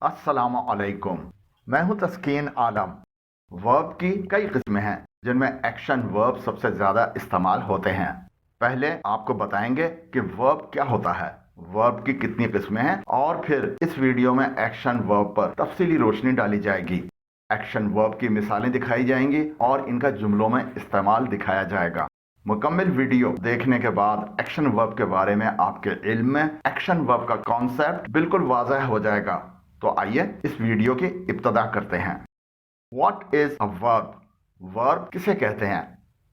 अस्सलाम अलैकुम। मैं हूं तस्कीन आलम। वर्ब की कई किस्में हैं जिनमें एक्शन वर्ब सबसे ज़्यादा इस्तेमाल होते हैं। पहले आपको बताएंगे कि वर्ब क्या होता है, वर्ब की कितनी किस्में हैं, और फिर इस वीडियो में एक्शन वर्ब पर तफसीली रोशनी डाली जाएगी। एक्शन वर्ब की मिसालें दिखाई जाएंगी और इनका जुमलों में इस्तेमाल दिखाया जाएगा। मुकम्मल वीडियो देखने के बाद एक्शन वर्ब के बारे में आपके इल्म में एक्शन वर्ब का कॉन्सेप्ट बिल्कुल वाज़ह हो जाएगा। तो आइए इस वीडियो की इब्तदा करते हैं। What is a verb? Verb किसे कहते हैं?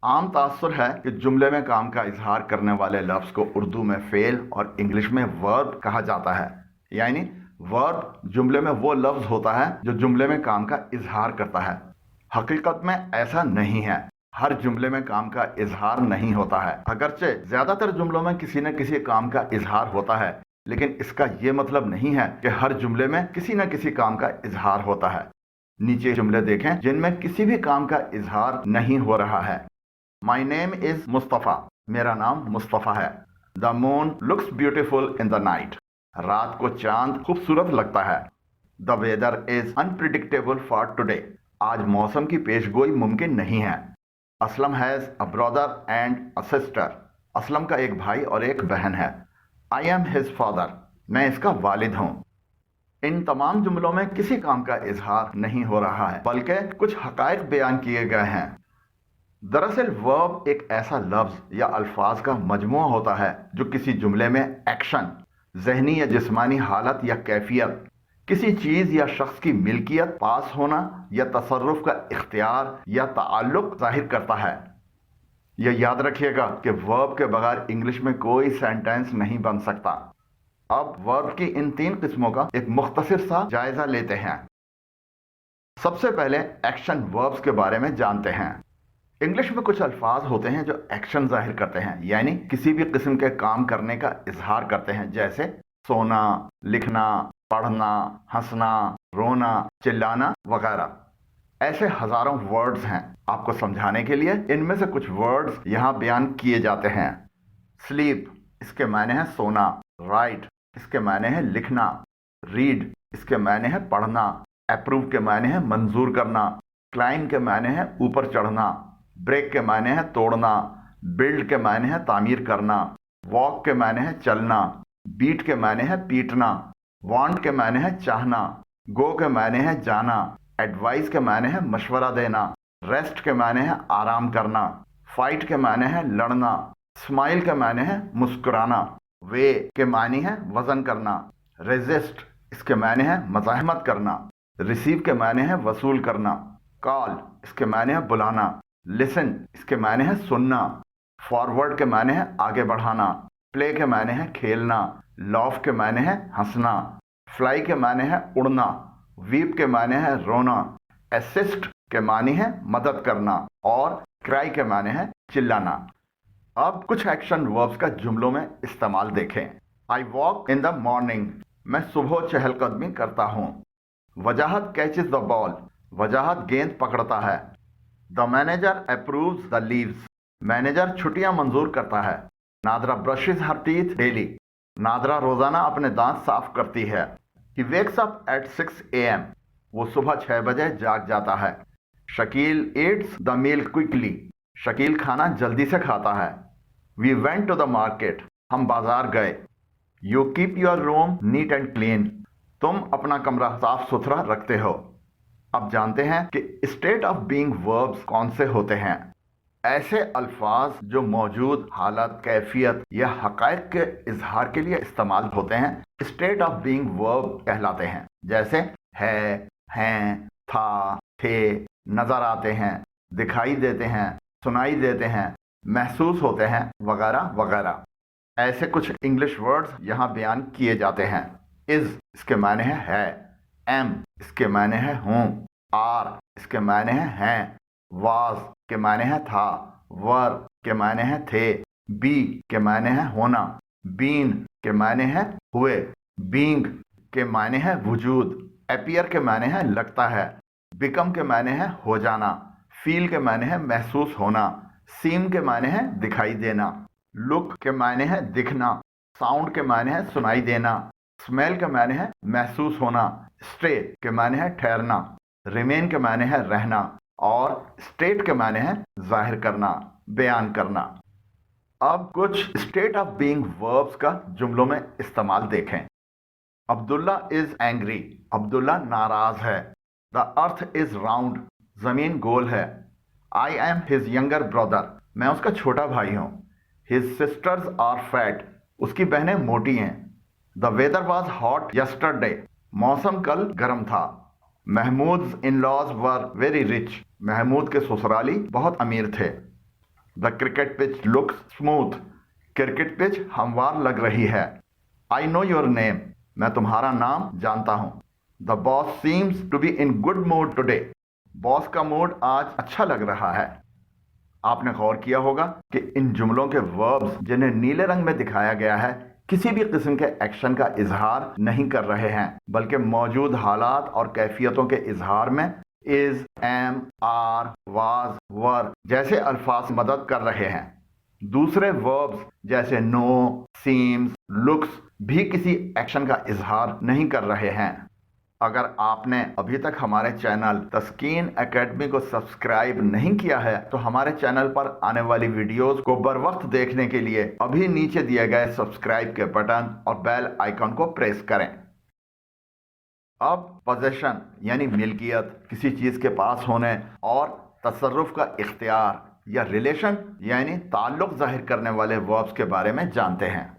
आम तासुर है कि जुमले में काम का इजहार करने वाले लफ्ज़ को उर्दू में फेल और इंग्लिश में वर्ब कहा जाता है। यानी वर्ब जुमले में वो लफ्ज़ होता है जो जुमले में काम का इजहार करता है। हकीकत में ऐसा नहीं है, हर जुमले में काम का इजहार नहीं होता है। अगरचे ज़्यादातर जुमलों में किसी न किसी काम का इजहार होता है, लेकिन इसका ये मतलब नहीं है कि हर जुमले में किसी न किसी काम का इजहार होता है। नीचे जुमले देखें जिनमें किसी भी काम का इजहार नहीं हो रहा है। माई नेम इज मुस्तफ़ा, मेरा नाम मुस्तफ़ा है। The moon looks beautiful in the night, रात को चांद खूबसूरत लगता है। The weather is unpredictable for today, आज मौसम की पेशगोई मुमकिन नहीं है। Aslam has a brother and a sister, Aslam का एक भाई और एक बहन है। आई एम हिज फादर, मैं इसका वालिद हूँ। इन तमाम जुमलों में किसी काम का इजहार नहीं हो रहा है, बल्कि कुछ हकायक बयान किए गए हैं। दरअसल वर्ब एक ऐसा लफ्ज़ या अल्फाज का मजमूआ होता है जो किसी जुमले में एक्शन, जहनी या जिस्मानी हालत या कैफियत, किसी चीज़ या शख्स की मिल्कियत, पास होना या तसर्रुफ का इख्तियार या ताल्लुक जाहिर करता है। यह याद रखिएगा कि वर्ब के बगैर इंग्लिश में कोई सेंटेंस नहीं बन सकता। अब वर्ब की इन तीन किस्मों का एक मुख्तसर सा जायजा लेते हैं। सबसे पहले एक्शन वर्ब्स के बारे में जानते हैं। इंग्लिश में कुछ अल्फाज होते हैं जो एक्शन जाहिर करते हैं, यानी किसी भी किस्म के काम करने का इजहार करते हैं, जैसे सोना, लिखना, पढ़ना, हंसना, रोना, चिल्लाना वगैरह। ऐसे हजारों वर्ड्स हैं। आपको समझाने के लिए इनमें से कुछ वर्ड्स यहाँ बयान किए जाते हैं। स्लीप, इसके माने हैं सोना। राइट, इसके माने हैं लिखना। रीड, इसके माने हैं पढ़ना। अप्रूव के माने हैं मंजूर करना। क्लाइम के माने हैं ऊपर चढ़ना। ब्रेक के माने हैं तोड़ना। बिल्ड के माने हैं तामीर करना। वॉक के माने हैं चलना। बीट के माने हैं पीटना। वांट के माने हैं चाहना। गो के माने हैं जाना। एडवाइस के माने हैं मशवरा देना। रेस्ट के माने हैं आराम करना। फाइट के माने हैं लड़ना। स्माइल के माने हैं मुस्कुराना। वे के माने हैं वजन करना। रेजिस्ट, इसके माने हैं मज़ाहमत करना। रिसीव के माने हैं वसूल करना। कॉल, इसके माने हैं बुलाना। लिसन, इसके माने हैं सुनना। फॉरवर्ड के माने हैं आगे बढ़ाना। प्ले के माने हैं खेलना। लॉफ के माने हैं हंसना। फ्लाई के माने हैं उड़ना। वीप के माने हैं रोना। असिस्ट के माने हैं मदद करना। और क्राई के माने हैं चिल्लाना। अब कुछ एक्शन वर्ब्स का जुमलों में इस्तेमाल देखें। I walk in the morning, मैं सुबह चहलकदमी करता हूँ। वजाहत कैचेस द बॉल, वजाहत गेंद पकड़ता है। The manager approves the leaves, manager छुट्टियां मंजूर करता है। Nadra brushes her teeth daily, Nadra रोजाना अपने दांत साफ करती है। He wakes up at 6 AM, वो सुबह 6 बजे जाग जाता है। Shakeel eats the meal quickly, Shakeel खाना जल्दी से खाता है। We went to the market, हम बाजार गए। You keep your room neat and clean, तुम अपना कमरा साफ सुथरा रखते हो। अब जानते हैं कि स्टेट ऑफ बीइंग वर्ब्स कौन से होते हैं। ऐसे अल्फाज जो मौजूद हालत, कैफियत या हकायक के इजहार के लिए इस्तेमाल होते हैं, स्टेट ऑफ बीइंग वर्ब कहलाते हैं। जैसे है, हैं, था, थे, नजर आते हैं, दिखाई देते हैं, सुनाई देते हैं, महसूस होते हैं वगैरह वगैरह। ऐसे कुछ इंग्लिश वर्ड्स यहाँ बयान किए जाते हैं। इज, इसके माने है। एम, इसके माने है हूँ। आर, इसके माने हैं। वाज के माने हैं था। वर के माने हैं थे। बी के माने हैं होना। बीन के माने हैं हुए। बीइंग के माने हैं वजूद। अपीयर के माने हैं लगता है। बिकम के माने हैं हो जाना। फील के माने हैं महसूस होना। सीम के माने हैं दिखाई देना। लुक के माने हैं दिखना। साउंड के माने हैं सुनाई देना। स्मेल के माने है महसूस होना, स्टे के माने है ठहरना, रिमेन के माने है रहना और स्टेट के माने है जाहिर करना, बयान करना। अब कुछ स्टेट ऑफ बीइंग वर्ब्स का जुमलों में इस्तेमाल देखें। अब्दुल्ला इज एंग्री, अब्दुल्ला नाराज है। द अर्थ इज राउंड, जमीन गोल है। I am his younger brother, मैं उसका छोटा भाई हूं। हिज सिस्टर्स आर फैट, उसकी बहनें मोटी हैं। The weather was hot yesterday, मौसम कल गर्म था। Mahmood in laws were very rich, Mahmood के ससुराली बहुत अमीर थे। The cricket pitch looks smooth, cricket pitch हमवार लग रही है। आई नो योर नेम, मैं तुम्हारा नाम जानता हूं। The boss seems to be in good mood today, boss का मूड आज अच्छा लग रहा है। आपने गौर किया होगा कि इन जुमलों के वर्ब्स जिन्हें नीले रंग में दिखाया गया है किसी भी किस्म के एक्शन का इजहार नहीं कर रहे हैं, बल्कि मौजूद हालात और कैफियतों के इजहार में इज, एम, आर, वाज, वर जैसे अल्फाज मदद कर रहे हैं। दूसरे वर्ब्स जैसे नो, सीम्स, लुक्स भी किसी एक्शन का इजहार नहीं कर रहे हैं। अगर आपने अभी तक हमारे चैनल तस्कीन एकेडमी को सब्सक्राइब नहीं किया है तो हमारे चैनल पर आने वाली वीडियोस को बर वक्त देखने के लिए अभी नीचे दिए गए सब्सक्राइब के बटन और बेल आइकन को प्रेस करें। अब पोजेशन यानी मिल्कियत, किसी चीज के पास होने और तसर्रुफ का इख्तियार या रिलेशन यानी ताल्लुक जाहिर करने वाले वर्ब्स के बारे में जानते हैं।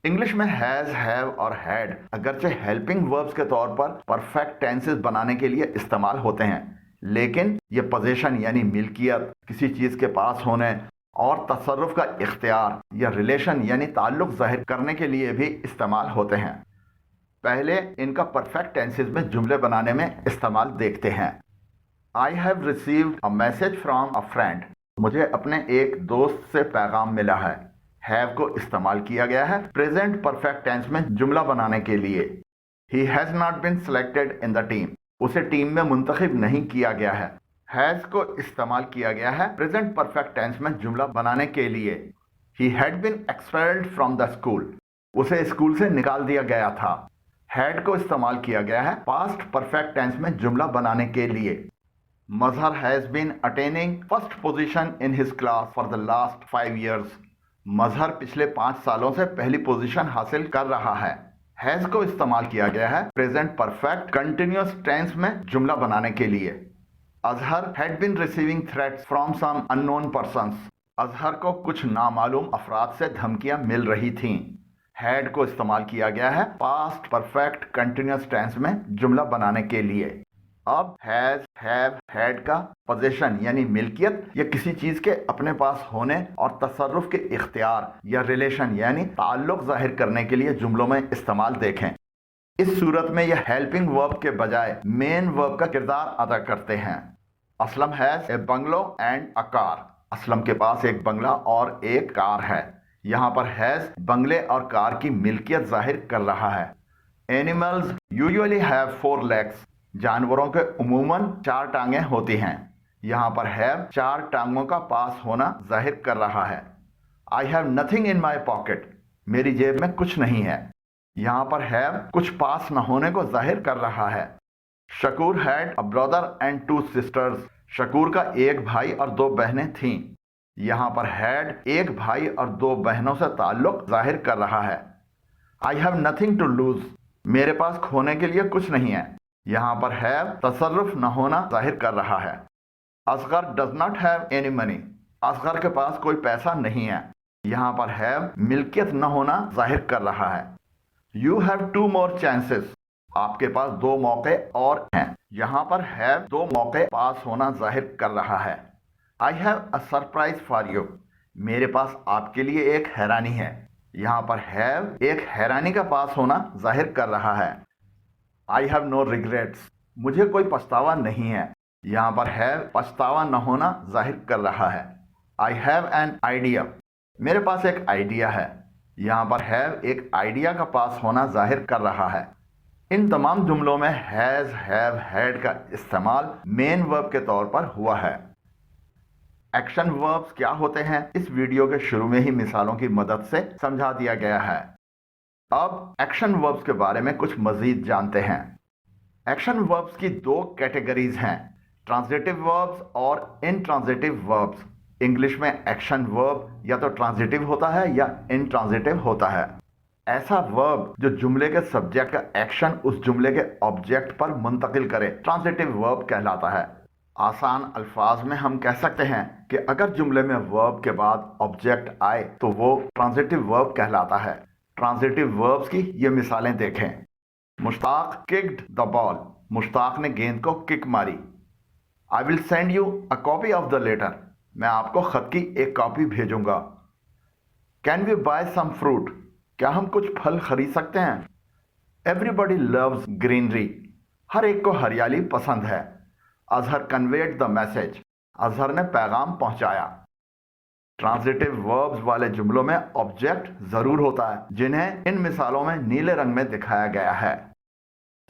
इंग्लिश में हैज, हैव और हैड अगरचे हेल्पिंग वर्ब्स के तौर पर परफेक्ट टेंसेस बनाने के लिए इस्तेमाल होते हैं, लेकिन ये पोजीशन यानी मिल्कियत, किसी चीज के पास होने और तसर्रुफ का इख्तियार या रिलेशन यानी ताल्लुक जाहिर करने के लिए भी इस्तेमाल होते हैं। पहले इनका परफेक्ट टेंसेस में जुमले बनाने में इस्तेमाल देखते हैं। I have received a message from a friend, मुझे अपने एक दोस्त से पैगाम मिला है। हैव को इस्तेमाल किया गया है प्रेजेंट परफेक्ट टेंस में जुमला बनाने के लिए। He has not been selected in the team, उसे टीम में मुंतखब नहीं किया गया है। हैज को इस्तेमाल किया गया है प्रेजेंट परफेक्ट टेंस में जुमला बनाने के लिए। He had been expelled from the school, उसे स्कूल से निकाल दिया गया था। हैड को इस्तेमाल किया गया है पास्ट परफेक्ट टेंस में जुमला बनाने के लिए। Mazhar has been attaining first position in his class for the last 5 years, Mazhar पिछले 5 सालों से पहली पोजीशन हासिल कर रहा है। हैज को इस्तेमाल किया गया है प्रेजेंट परफेक्ट कंटिन्यूअस टेंस में जुमला बनाने के लिए। Azhar had been receiving threats from some unknown persons, Azhar को कुछ नामालूम अफराद से धमकियां मिल रही थीं। हैड को इस्तेमाल किया गया है पास्ट परफेक्ट कंटिन्यूअस टेंस में जुमला बनाने के लिए। अब हैज, हैव, हैड का पोजीशन यानी मिल्कियत या किसी चीज के अपने पास होने और तसर्रुफ के इख्तियार या रिलेशन यानी ताल्लुक जाहिर करने के लिए जुमलों में इस्तेमाल देखें। इस सूरत में यह हेल्पिंग वर्ब के बजाय मेन वर्ब का किरदार अदा करते हैं। Aslam has a bungalow and a car, Aslam के पास एक बंगला और एक कार है। यहाँ पर हैज बंगले और कार की मिल्कियत जाहिर कर रहा है। एनिमल्स यूजुअली हैव 4 legs, जानवरों के उमूमन 4 टांगें होती हैं। यहाँ पर हैव 4 टांगों का पास होना जाहिर कर रहा है। I have nothing in my pocket, मेरी जेब में कुछ नहीं है। यहाँ पर हैव कुछ पास न होने को जाहिर कर रहा है। Shakoor had a brother and 2 sisters, Shakoor का एक भाई और 2 बहनें थीं। यहाँ पर हैड एक भाई और 2 बहनों से ताल्लुक जाहिर कर रहा है। I have nothing to lose, मेरे पास खोने के लिए कुछ नहीं है। यहाँ पर हैव तसर्रुफ न होना जाहिर कर रहा है। Asghar does not have any money, Asghar के पास कोई पैसा नहीं है। यहाँ पर हैव मिल्कियत न होना जाहिर कर रहा है। यू हैव 2 more chances, आपके पास 2 मौके और हैं। यहाँ पर हैव 2 मौके पास होना जाहिर कर रहा है। I have a surprise for you, मेरे पास आपके लिए एक हैरानी है। यहाँ पर हैव एक हैरानी का पास होना जाहिर कर रहा है। आई हैव नो रिग्रेट्स, मुझे कोई पछतावा नहीं है। यहाँ पर हैव पछतावा न होना जाहिर कर रहा है। आई हैव एन आइडिया, मेरे पास एक आइडिया है। यहाँ पर हैव एक आइडिया का पास होना जाहिर कर रहा है। इन तमाम जुमलों में हैज, हैव, हैड का इस्तेमाल मेन वर्ब के तौर पर हुआ है। एक्शन वर्ब्स क्या होते हैं इस वीडियो के शुरू में ही मिसालों की मदद से समझा दिया गया है। اب ایکشن وربس کے بارے میں کچھ مزید جانتے ہیں۔ ایکشن وربس کی دو کیٹیگریز ہیں، ٹرانزیٹیو وربس اور انٹرانزیٹیو وربس۔ انگلش میں ایکشن ورب یا تو ٹرانزیٹیو ہوتا ہے یا انٹرانزیٹیو ہوتا ہے۔ ایسا ورب جو جملے کے سبجیکٹ کا ایکشن اس جملے کے آبجیکٹ پر منتقل کرے ٹرانزیٹیو ورب کہلاتا ہے۔ آسان الفاظ میں ہم کہہ سکتے ہیں کہ اگر جملے میں ورب کے بعد آبجیکٹ آئے تو وہ ٹرانزیٹیو ورب کہلاتا ہے۔ ٹرانزیٹیو وربس کی یہ مثالیں دیکھیں۔ مشتاق ککڈ دا بال، مشتاق نے گیند کو کک ماری۔ I will send you a copy of the letter، میں آپ کو خط کی ایک کاپی بھیجوں گا۔ Can we buy some fruit، کیا ہم کچھ پھل خرید سکتے ہیں؟ Everybody loves greenery، ہر ایک کو ہریالی پسند ہے۔ Azhar conveyed the message، Azhar نے پیغام پہنچایا۔ ٹرانزیٹیو وربز والے جملوں میں آبجیکٹ ضرور ہوتا ہے، جنہیں ان مثالوں میں نیلے رنگ میں دکھایا گیا ہے۔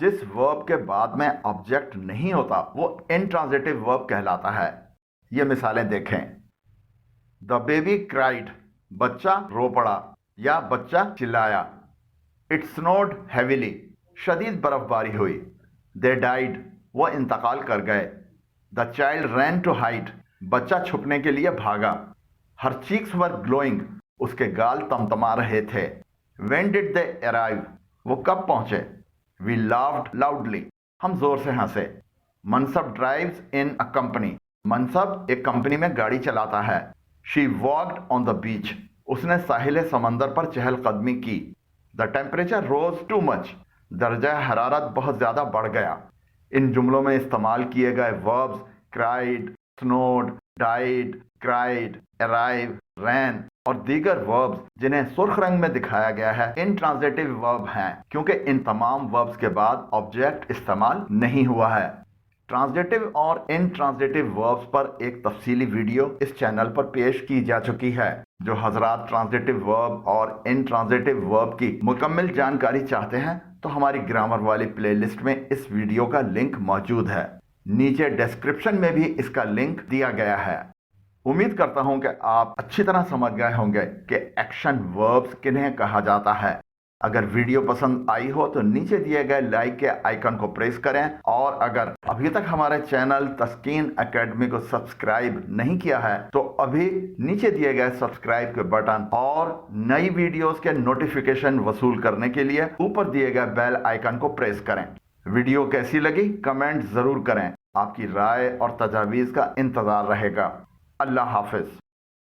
جس ورب کے بعد میں آبجیکٹ نہیں ہوتا وہ انٹرانزیٹیو ورب کہلاتا ہے۔ یہ مثالیں دیکھیں۔ The baby cried، بچہ رو پڑا یا بچہ چلایا۔ It snowed heavily، شدید برف باری ہوئی۔ They died، وہ انتقال کر گئے۔ The child ran to hide، بچہ چھپنے کے لیے بھاگا۔ Her cheeks were glowing، اس کے گال تمتما رہے تھے۔ When did they arrive، وہ کب پہنچے؟ We laughed loudly، ہم زور سے ہنسے۔ منصب drives in a company، منصب ایک کمپنی میں گاڑی چلاتا ہے۔ She walked on the beach، اس نے ساحل سمندر پر چہل قدمی کی۔ The temperature rose too much، درجہ حرارت بہت زیادہ بڑھ گیا۔ ان جملوں میں استعمال کیے گئے verbs cried، snowed، died، cried، arrive، ran اور دیگر وربز جنہیں سرخ رنگ میں دکھایا گیا ہے انٹرانزیٹیو ورب ہیں، کیونکہ ان تمام وربز کے بعد آبجیکٹ استعمال نہیں ہوا ہے۔ ٹرانزیٹیو اور انٹرانزیٹیو وربز پر ایک تفصیلی ویڈیو اس چینل پر پیش کی جا چکی ہے۔ جو حضرات ٹرانزیٹیو ورب اور انٹرانزیٹیو ورب کی مکمل جانکاری چاہتے ہیں تو ہماری گرامر والی پلے لسٹ میں اس ویڈیو کا لنک موجود ہے۔ نیچے ڈسکرپشن میں بھی اس کا لنک دیا گیا ہے۔ امید کرتا ہوں کہ آپ اچھی طرح سمجھ گئے ہوں گے کہ ایکشن وربز کنہیں کہا جاتا ہے۔ اگر ویڈیو پسند آئی ہو تو نیچے دیے گئے لائک کے آئیکن کو پریس کریں، اور اگر ابھی تک ہمارے چینل تسکین اکیڈمی کو سبسکرائب نہیں کیا ہے تو ابھی نیچے دیے گئے سبسکرائب کے بٹن اور نئی ویڈیوز کے نوٹیفیکیشن وصول کرنے کے لیے اوپر دیے گئے بیل آئیکن کو پریس کریں۔ ویڈیو کیسی لگی کمنٹ ضرور کریں، آپ کی رائے اور تجاویز کا انتظار رہے گا۔ اللہ حافظ۔